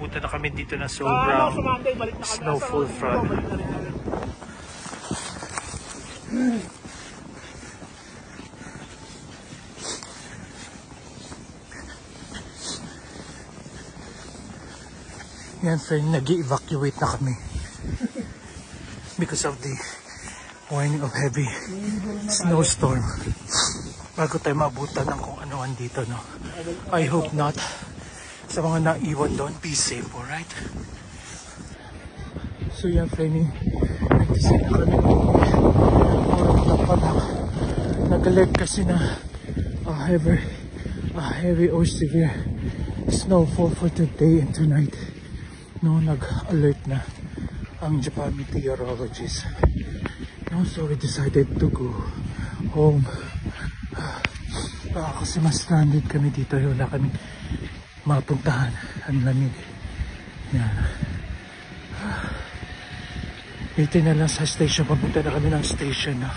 naabutan na kami dito na sobrang snowfall front. Yan friend, nag-evacuate na kami because of the warning of heavy snowstorm. Bago tayo maabutan ng kung ano-an dito, no? I hope not. Sa mga naiwan doon, be safe, alright? So yan friend, nag-decide na kami nag-alert kasi na heavy or severe snowfall for today and tonight. No, nag-alert na ang Japan meteorologists. No, so we decided to go home. Kasi mas stranded kami dito. Wala kami mapuntahan. Ang lamig. Yan. Ito na lang sa station. Papunta na kami ng station na.